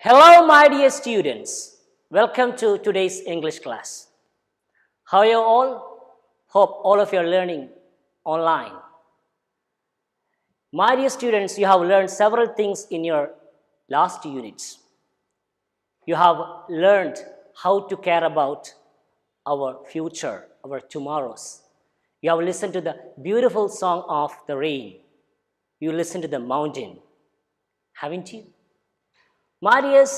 Hello, my dear students. Welcome to today's English class. How are you all? Hope all of you are learning online. My dear students, you have learned several things in your last units. You have learned how to care about our future, our tomorrows. You have listened to the beautiful song of the rain. You listened to the mountain, haven't you? My dears,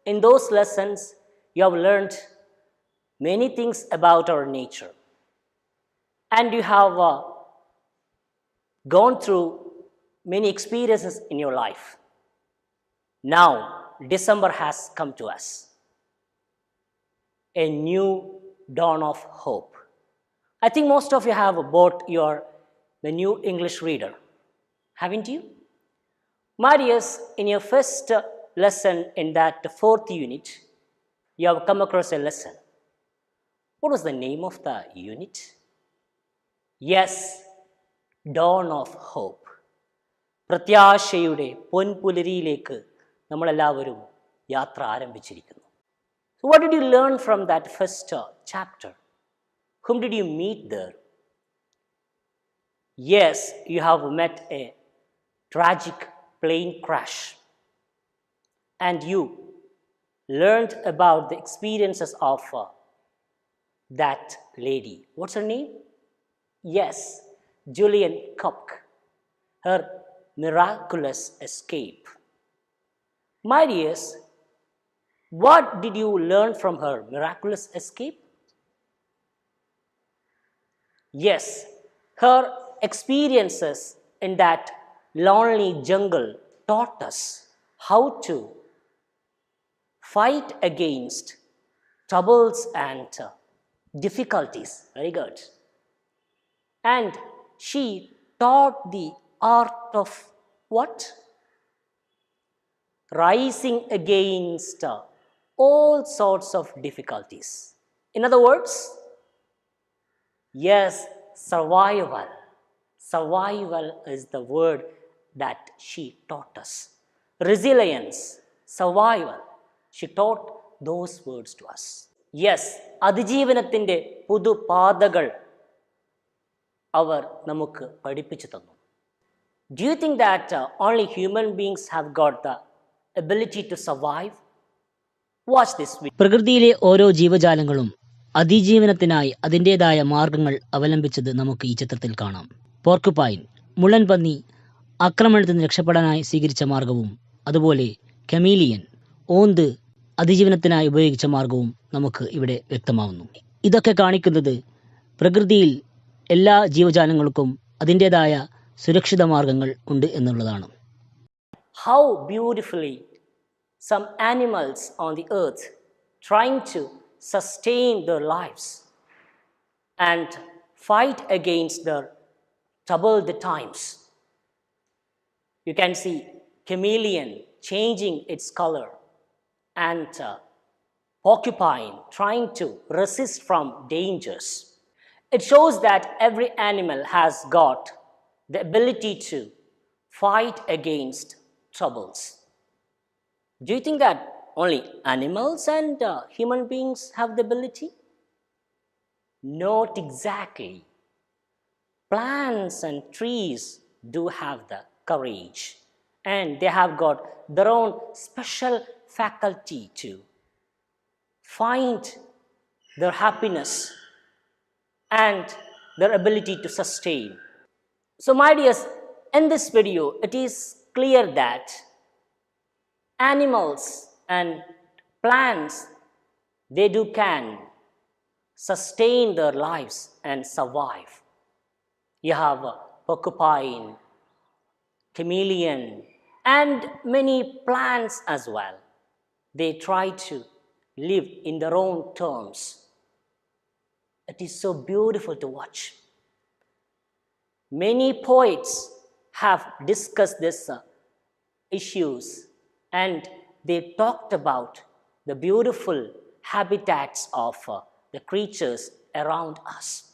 in those lessons, you have learned many things about our nature. And you have gone through many experiences in your life. Now, December has come to us. A new dawn of hope. I think most of you have bought the new English reader, haven't you? My dears, in your first lesson in that fourth unit, you have come across a lesson. What was the name of the unit? Yes, Dawn of Hope. പ്രത്യാശയുടെ പൊൻപുലരിയിലേക്ക് നമ്മളെല്ലാവരും യാത്ര ആരംഭിച്ചിരിക്കുന്നു. So what did you learn from that first chapter? Whom did you meet there? Yes, you have met a tragic plane crash. And you learned about the experiences of that lady. What's her name? Yes, Julian Cook. Her miraculous escape. My dears, what did you learn from her miraculous escape? Yes, her experiences in that lonely jungle taught us how to fight against troubles and difficulties. Very good. And she taught the art of what? Rising against all sorts of difficulties. In other words, yes, survival. Survival is the word that she taught us. Resilience, survival. She taught those words to us. Yes, അതിജീവനത്തിൻ്റെ പുതുപാതകൾ അവർ നമുക്ക് പഠിപ്പിച്ചു തന്നു. Do you think that only human beings have got the ability to survive? Watch this video. പ്രകൃതിയിലെ ഓരോ ജീവജാലങ്ങളും അതിജീവനത്തിനായി അതിൻ്റെതായ മാർഗങ്ങൾ അവലംബിച്ചത് നമുക്ക് ഈ ചിത്രത്തിൽ കാണാം. പോർക്കുപൈൻ, മുള്ളൻ പന്നി ആക്രമണത്തിൽ നിന്ന് രക്ഷപ്പെടാനായി സ്വീകരിച്ച മാർഗവും അതുപോലെ കമീലിയൻ, ഓന്ത് അതിജീവനത്തിനായി ഉപയോഗിച്ച മാർഗവും നമുക്ക് ഇവിടെ വ്യക്തമാവുന്നു. ഇതൊക്കെ കാണിക്കുന്നത് പ്രകൃതിയിൽ എല്ലാ ജീവജാലങ്ങൾക്കും അതിൻ്റെതായ സുരക്ഷിത മാർഗങ്ങൾ ഉണ്ട് എന്നുള്ളതാണ്. How beautifully some animals on the earth trying to sustain their lives and fight against their troubled times. You can see chameleon changing its color and porcupine trying to resist from dangers. It shows that every animal has got the ability to fight against troubles. Do you think that only animals and human beings have the ability? Not exactly. Plants and trees do have the courage, and they have got their own special faculty to find their happiness and their ability to sustain. So my dears, in this video, it is clear that animals and plants, they can sustain their lives and survive. You have a porcupine, chameleon, and many plants as well. They try to live in their own terms. It is so beautiful to watch. Many poets have discussed these issues, and they talked about the beautiful habitats of the creatures around us.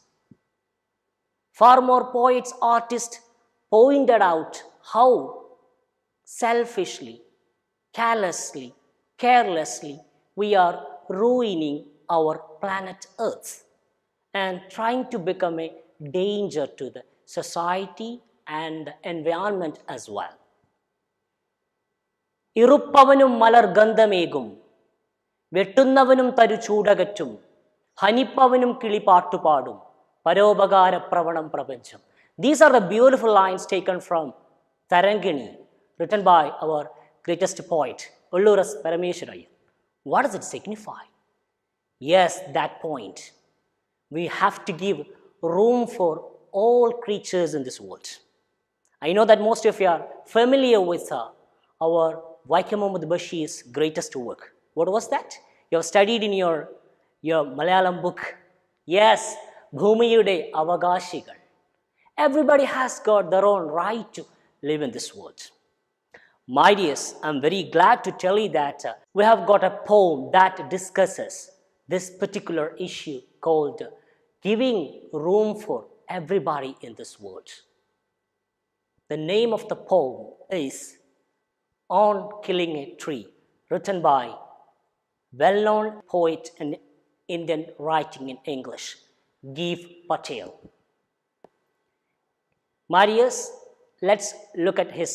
Far more poets, artists pointed out how selfishly, carelessly, carelessly we are ruining our planet Earth and trying to become a danger to the society and the environment as well. ഇറുപ്പവനും മലർ ഗന്ധമേകും, വെട്ടുന്നവനും തരു ചൂടകറ്റും, ഹനിപ്പവനും കിളി പാട്ടുപാടും, പരോപകാര പ്രവണം പ്രപഞ്ചം. These are the beautiful lines taken from Tarangini, written by our greatest poet, Ulluras Parameshwaraya. What does it signify? Yes, that point. We have to give room for all creatures in this world. I know that most of you are familiar with our Vaikam Muhammad Bashir's greatest work. What was that? You have studied in your Malayalam book. Yes, Bhumiyude Avagashikal. Everybody has got their own right to live in this world. My dears, I'm very glad to tell you that we have got a poem that discusses this particular issue called giving room for everybody in this world. The name of the poem is On Killing a Tree, written by well-known poet and Indian writing in English, Giv Patel. Marius, let's look at his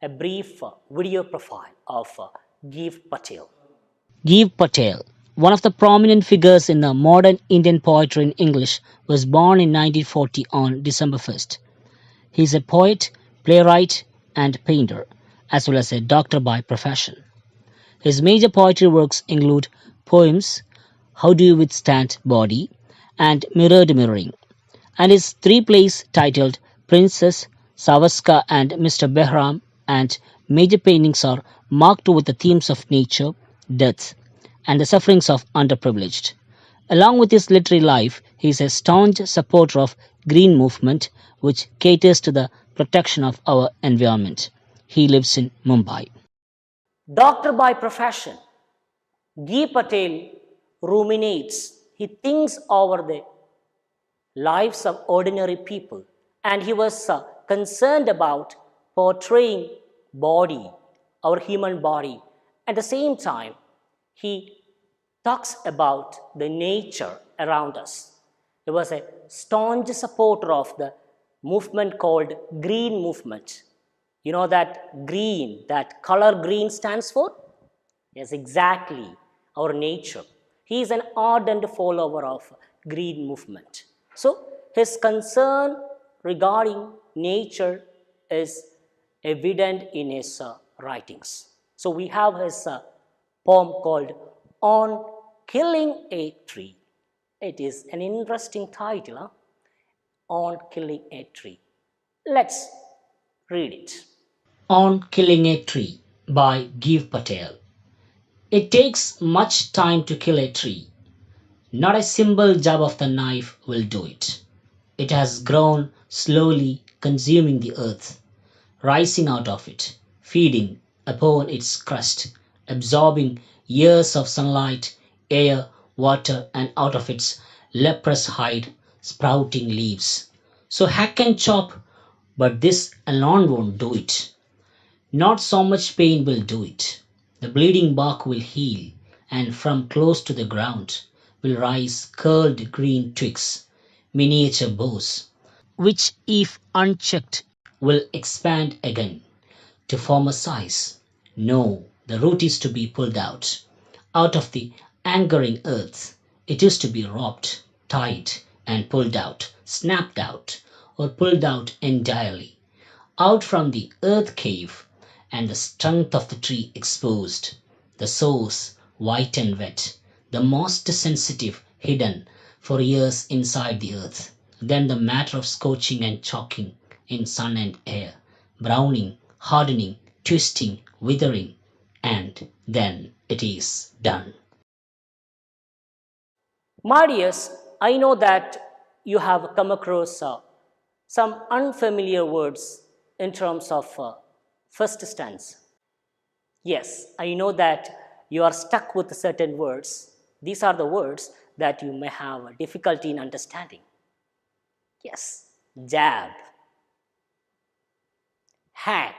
a brief video profile of Giv Patel. Giv Patel, one of the prominent figures in the modern Indian poetry in English, was born in 1940 on December 1st. He is a poet, playwright, and painter, as well as a doctor by profession. His major poetry works include poems How Do You Withstand Body and Mirrored Mirroring, and his 3 plays titled Princess, Savaska and Mr. Behram, and major paintings are marked with the themes of nature, death, and the sufferings of underprivileged. Along with his literary life, he is a staunch supporter of Green Movement, which caters to the protection of our environment. He lives in Mumbai. Doctor by profession, Giv Patel ruminates. He thinks over the lives of ordinary people, and he was concerned about portraying body, our human body. At the same time, he talks about the nature around us. He was a staunch supporter of the movement called Green Movement. You know that green, that color green stands for? Yes, exactly, our nature. He is an ardent follower of Green Movement. So his concern regarding nature is evident in his writings. So we have his poem called On Killing a Tree. It is an interesting title, huh? On Killing a Tree. Let's read it. On Killing a Tree by Giv Patel. It takes much time to kill a tree. Not a simple jab of the knife will do it. It has grown slowly, consuming the earth, rising out of it, feeding upon its crust, absorbing years of sunlight, air, water, and out of its leprous hide, sprouting leaves. So hack and chop, but this alone won't do it. Not so much pain will do it. The bleeding bark will heal, and from close to the ground will rise curled green twigs, miniature boughs, which, if unchecked, will expand again to form a size. No, the root is to be pulled out of the angering earth. It is to be robbed, tied, and pulled out, snapped out, or pulled out entirely. Out from the earth cave, and the strength of the tree exposed, the source white and wet, the most sensitive hidden for years inside the earth. Then the matter of scorching and choking in sun and air, browning, hardening, twisting, withering, and then it is done. My dears, I know that you have come across some unfamiliar words in terms of first stanza. Yes, I know that you are stuck with certain words. These are the words that you may have a difficulty in understanding. Yes, jab, hack.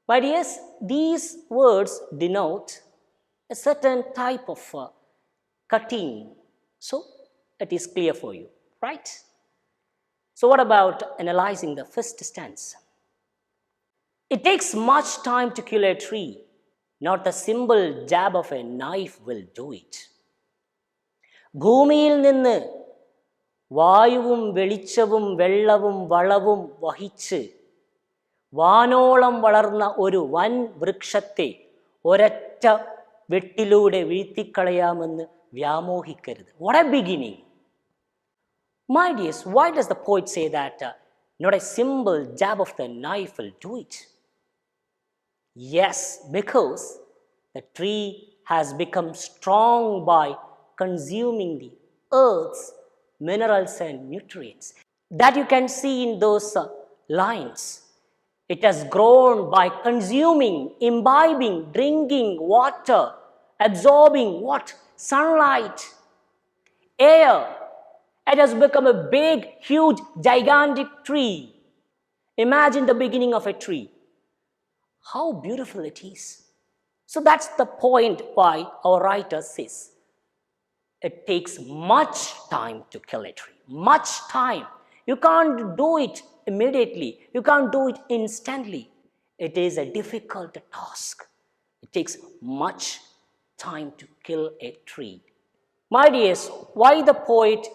My dears, these words denote a certain type of cutting. So it is clear for you, right? So what about analyzing the first stanza? It takes much time to kill a tree. Not a simple jab of a knife will do it. ഭൂമിയിൽ നിന്ന് വായുവും വെളിച്ചവും വെള്ളവും വളവും വഹിച്ച് വാനോളം വളർന്ന ഒരു വൻ വൃക്ഷത്തെ ഒരൊറ്റ വെട്ടിലൂടെ വീഴ്ത്തിക്കളയാമെന്ന് വ്യാമോഹിക്കരുത്. What a beginning! My dears, why does the poet say that not a simple jab of the knife will do it? Yes, because the tree has become strong by consuming the earth's minerals and nutrients. That you can see in those lines. It has grown by consuming, imbibing, drinking water, absorbing what? Sunlight, air. It has become a big, huge, gigantic tree. Imagine the beginning of a tree. How beautiful it is. So that's the point why our writer says it takes much time to kill a tree. Much time. You can't do it immediately. You can't do it instantly. It is a difficult task. It takes much time to kill a tree. My dears, why the poet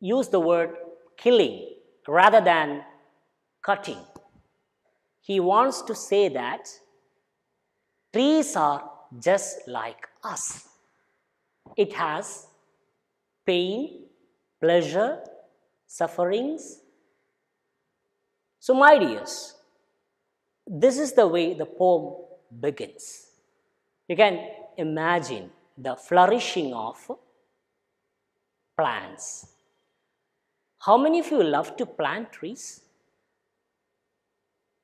used the word killing rather than cutting? He wants to say that trees are just like us. It has pain, pleasure, sufferings. So, my dears, this is the way the poem begins. You can imagine the flourishing of plants. How many of you love to plant trees?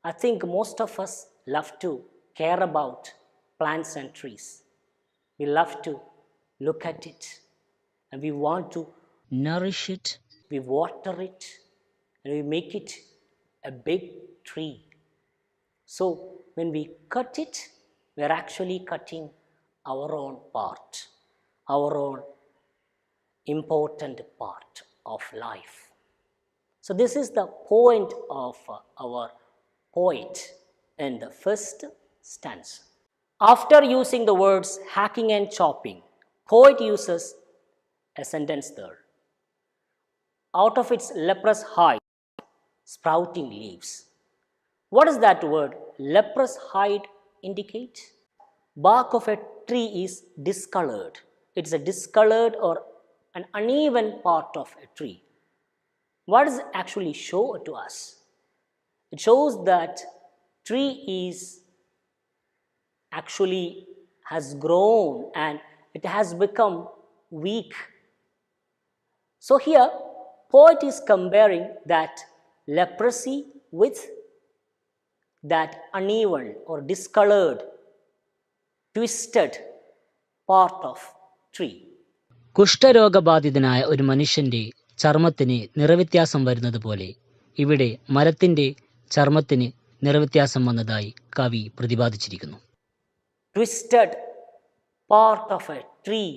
I think most of us love to care about plants and trees. We love to look at it and we want to Nourish it. we water it and we make it a big tree. So when we cut it, we are actually cutting our own part, our own important part of life. So this is the point of our poet in the first stanza. After using the words hacking and chopping, poet uses a sentence there. Out of its leprous hide, sprouting leaves. What does that word leprous hide indicate? Bark of a tree is discolored. It's a discolored or an uneven part of a tree. What does it actually show to us? It shows that tree is actually has grown and it has become weak. So here, poet is comparing that leprosy with that uneven or discolored, twisted part of tree. കുഷ്ഠരോഗബാധിതനായ ഒരു മനുഷ്യന്റെ ചർമ്മത്തിന് നിറവ്യത്യാസം വരുന്നത് പോലെ ഇവിടെ മരത്തിന്റെ ചർമ്മത്തിന് നിറവ്യത്യാസം വന്നതായി കവി പ്രതിപാദിച്ചിരിക്കുന്നു. Twisted part of a tree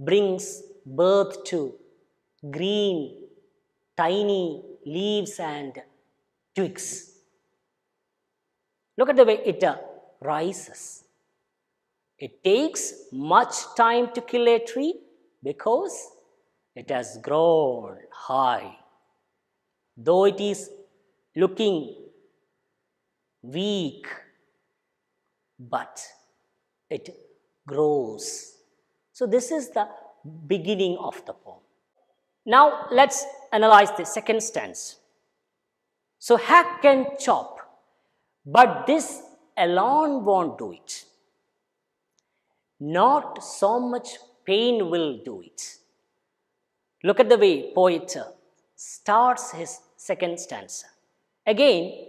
brings birth to green, tiny leaves and twigs. Look at the way it rises. It takes much time to kill a tree because it has grown high. though it is looking weak, but it grows. So this is the beginning of the poem. Now let's analyze the second stanza. So hack and chop, but this alone won't do it. Not so much pain will do it. Look at the way poet starts his second stanza. Again,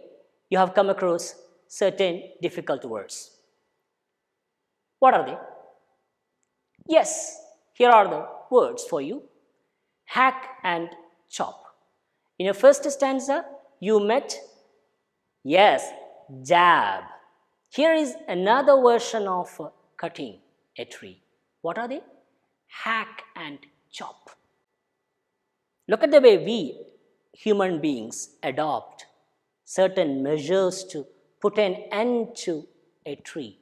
you have come across certain difficult words. What are they? Yes, here are the words for you. Hack and chop. In your first stanza, you met, yes, jab. Here is another version of cutting a tree. What are they? Hack and chop. Look at the way we human beings adopt certain measures to put an end to a tree.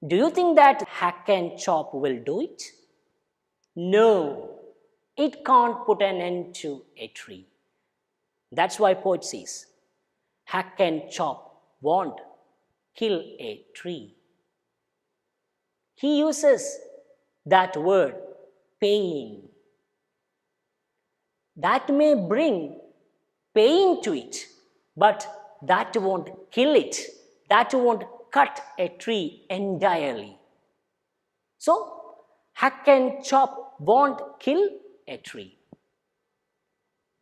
Do you think that hack and chop will do it? No, it can't put an end to a tree. That's why poet says, hack and chop won't kill a tree. He uses that word, pain. That may bring pain to it, but that won't kill it. That won't cut a tree entirely. So, hack and chop won't kill a tree.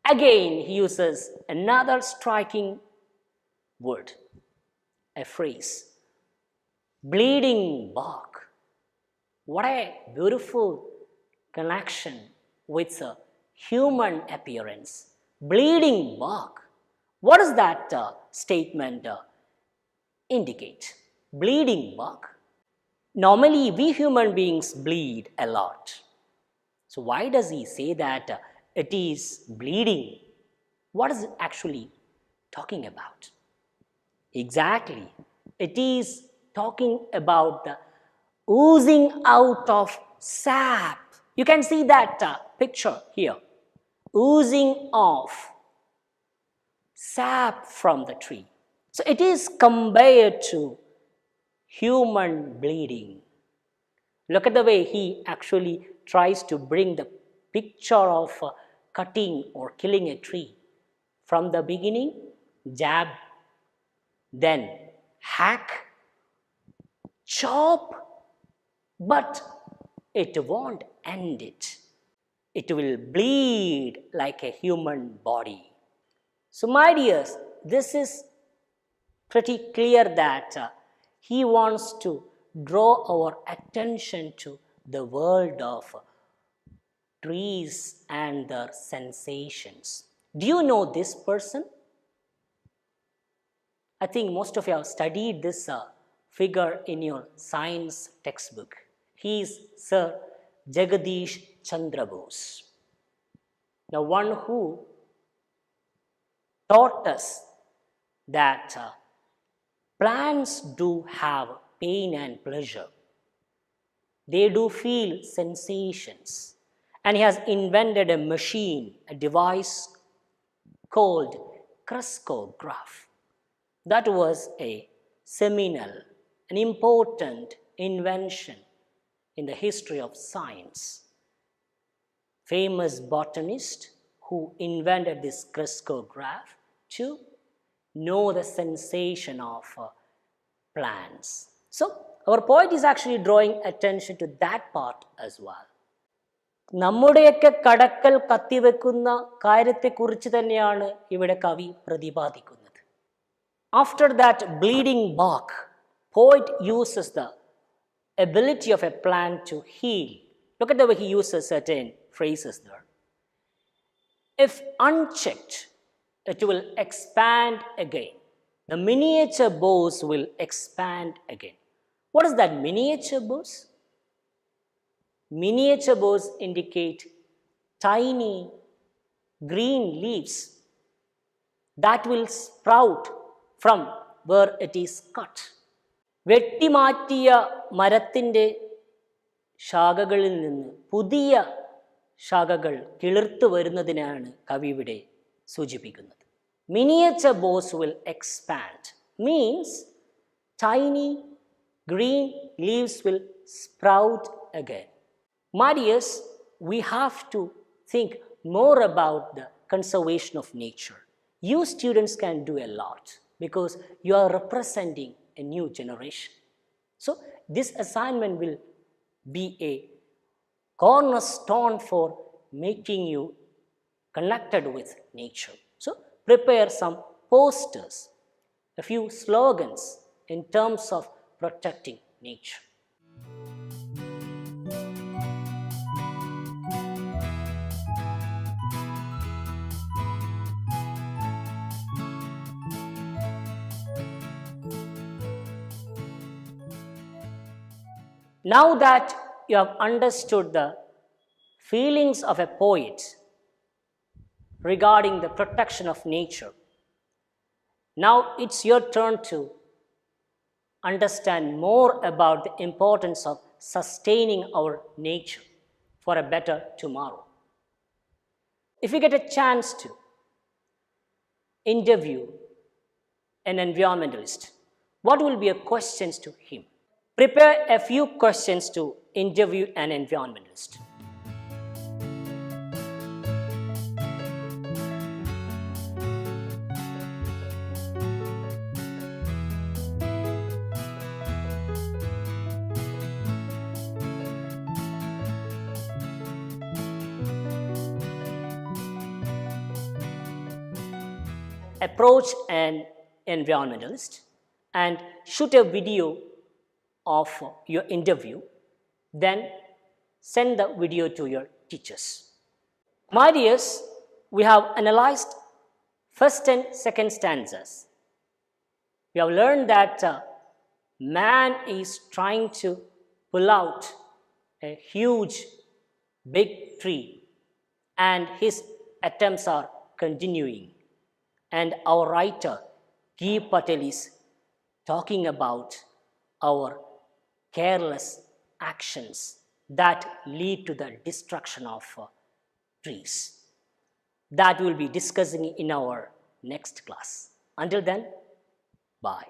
Again, he uses another striking word, a phrase, bleeding bark. What a beautiful connection with a human appearance. Bleeding bark. What does that statement indicate? Bleeding bark. Normally, we human beings bleed a lot. So why does he say that it is bleeding? What is it actually talking about? Exactly. It is talking about the oozing out of sap. You can see that picture here. Oozing off sap from the tree. So it is compared to human bleeding. Look at the way he actually tries to bring the picture of cutting or killing a tree. From the beginning, jab, then hack, chop, but it won't end it. It will bleed like a human body. So my dears, this is pretty clear that he wants to draw our attention to the world of trees and their sensations. Do you know this person? I think most of you have studied this figure in your science textbook. He is Sir Jagadish Chandra Bose, the one who taught us that plants do have pain and pleasure. They do feel sensations. And he has invented a machine, a device called crystallograph. That was a seminal, an important invention in the history of science. Famous botanist who invented this crystallograph to know the sensation of plants. So, our poet is actually drawing attention to that part as well. നമ്മുടെയൊക്കെ കടക്കൽ കത്തിവെക്കുന്ന കാര്യത്തെക്കുറിച്ച് തന്നെയാണ് ഇവിടെ കവി പ്രതിപാദിക്കുന്നത്. After that bleeding bark, poet uses the ability of a plant to heal. Look at the way he uses certain phrases there. If unchecked, it will expand again. The miniature boughs will expand again. What is that miniature boughs? Miniature boughs indicate tiny green leaves that will sprout from where it is cut. വെട്ടിമാറ്റിയ മരത്തിൻ്റെ ശാഖകളിൽ നിന്ന് പുതിയ ശാഖകൾ കിളിർത്തു വരുന്നതിനാണ് കവി ഇവിടെ സൂചിപ്പിക്കുന്നത്. Miniature bows will expand means tiny green leaves will sprout again. My dears, we have to think more about the conservation of nature. You students can do a lot because you are representing a new generation. So this assignment will be a cornerstone for making you connected with nature. So prepare some posters, a few slogans in terms of protecting nature. Now that you have understood the feelings of a poet regarding the protection of nature, now it's your turn to understand more about the importance of sustaining our nature for a better tomorrow. If you get a chance to interview an environmentalist, what will be your questions to him? Prepare a few questions to interview an environmentalist. Approach an environmentalist and shoot a video of your interview, then send the video to your teachers. My dears, we have analyzed first and second stanzas. We have learned that man is trying to pull out a huge big tree and his attempts are continuing. And our writer G. Patel is talking about our careless actions that lead to the destruction of trees. That we'll be discussing in our next class. Until then, bye.